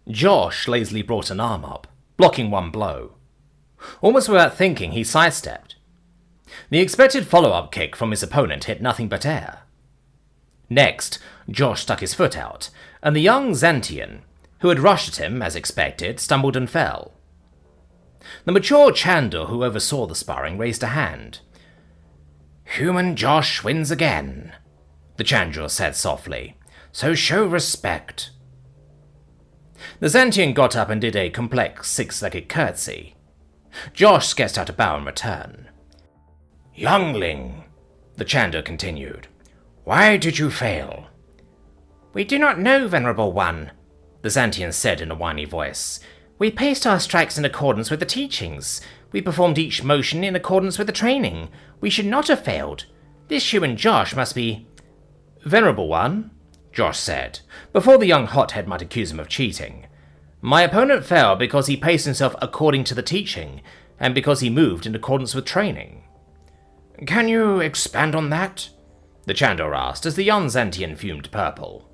Josh lazily brought an arm up, blocking one blow. Almost without thinking, he sidestepped. The expected follow-up kick from his opponent hit nothing but air. Next, Josh stuck his foot out, and the young Xantian, who had rushed at him, as expected, stumbled and fell. The mature Chandor who oversaw the sparring raised a hand. "Human Josh wins again," the Chandor said softly, "so show respect." The Xantian got up and did a complex six-legged curtsy. Josh sketched out a bow in return. "Youngling," the Chandor continued, "why did you fail?" "We do not know, Venerable One," the Xantian said in a whiny voice. "We paced our strikes in accordance with the teachings. We performed each motion in accordance with the training. We should not have failed. This human Josh must be—" "Venerable One," Josh said, before the young hothead might accuse him of cheating, "my opponent failed because he paced himself according to the teaching, and because he moved in accordance with training." "Can you expand on that?" the Chandor asked as the young Xantian fumed purple.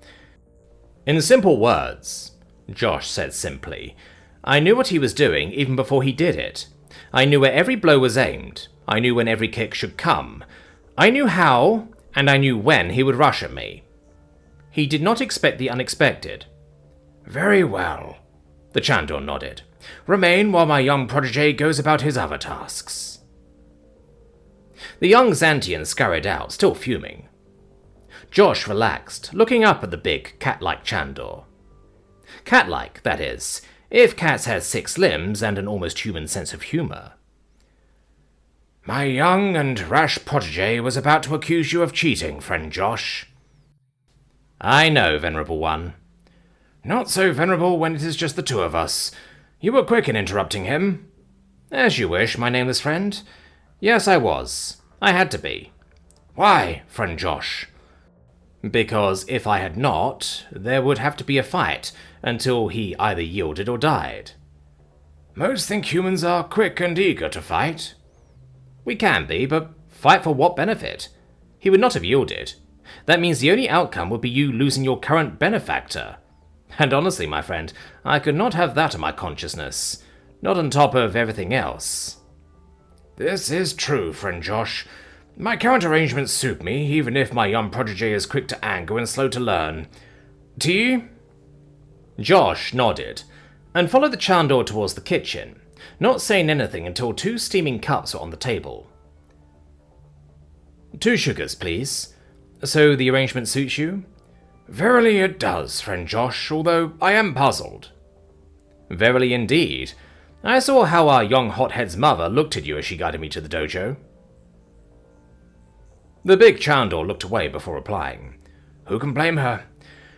"In simple words," Josh said simply, "I knew what he was doing even before he did it. I knew where every blow was aimed. I knew when every kick should come. I knew how, and I knew when he would rush at me. He did not expect the unexpected." "Very well," the Chandor nodded. "Remain while my young protege goes about his other tasks." The young Xantian scurried out, still fuming. Josh relaxed, looking up at the big, cat-like Chandor. Cat-like, that is, if cats had 6 limbs and an almost human sense of humor. "My young and rash protege was about to accuse you of cheating, friend Josh." "I know, Venerable One." "Not so venerable when it is just the two of us. You were quick in interrupting him." "As you wish, my nameless friend. Yes, I was. I had to be." "Why, friend Josh?" "Because if I had not, there would have to be a fight until he either yielded or died." "Most think humans are quick and eager to fight." "We can be, but fight for what benefit? He would not have yielded. That means the only outcome would be you losing your current benefactor. And honestly, my friend, I could not have that on my consciousness. Not on top of everything else." "This is true, friend Josh. My current arrangements suit me, even if my young protege is quick to anger and slow to learn. Tea?" Josh nodded, and followed the Chandor towards the kitchen, not saying anything until 2 steaming cups were on the table. "2 sugars, please. So the arrangement suits you?" "Verily it does, friend Josh, although I am puzzled." "Verily indeed. I saw how our young hothead's mother looked at you as she guided me to the dojo." The big Chandor looked away before replying. "Who can blame her?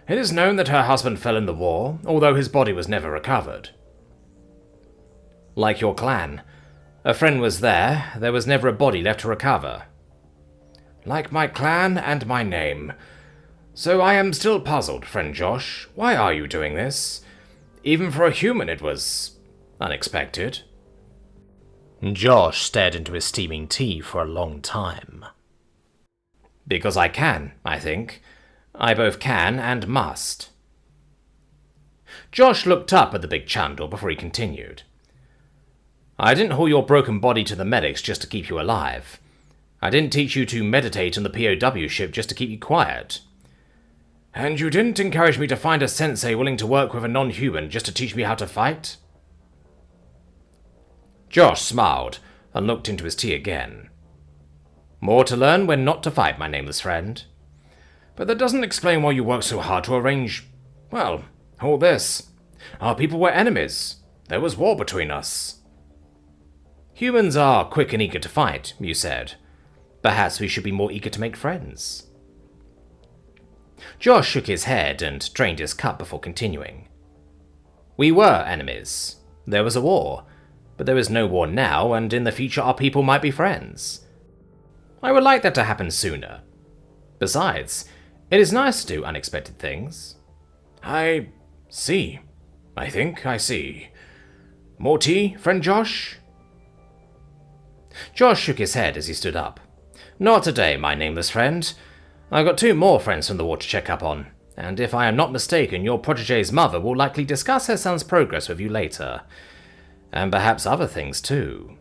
It is known that her husband fell in the war, although his body was never recovered." "Like your clan. A friend was there was never a body left to recover." "Like my clan and my name. So I am still puzzled, friend Josh. Why are you doing this? Even for a human it was unexpected." Josh stared into his steaming tea for a long time. "Because I can, I think. I both can and must." Josh looked up at the big Chandor before he continued. "I didn't haul your broken body to the medics just to keep you alive. I didn't teach you to meditate on the POW ship just to keep you quiet. And you didn't encourage me to find a sensei willing to work with a non-human just to teach me how to fight?" Josh smiled and looked into his tea again. "More to learn when not to fight, my nameless friend." "But that doesn't explain why you worked so hard to arrange, well, all this. Our people were enemies. There was war between us." "Humans are quick and eager to fight," you said. "Perhaps we should be more eager to make friends." Josh shook his head and drained his cup before continuing. "We were enemies. There was a war. But there is no war now, and in the future our people might be friends. I would like that to happen sooner. Besides, it is nice to do unexpected things." "I see. I think I see. More tea, friend Josh?" Josh shook his head as he stood up. "Not today, my nameless friend. I've got 2 more friends from the war to check up on, and if I am not mistaken, your protege's mother will likely discuss her son's progress with you later. And perhaps other things too.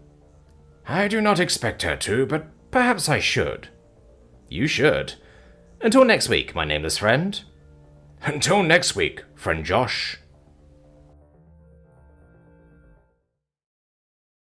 I do not expect her to, but perhaps I should. You should. Until next week, my nameless friend. Until next week, friend Josh.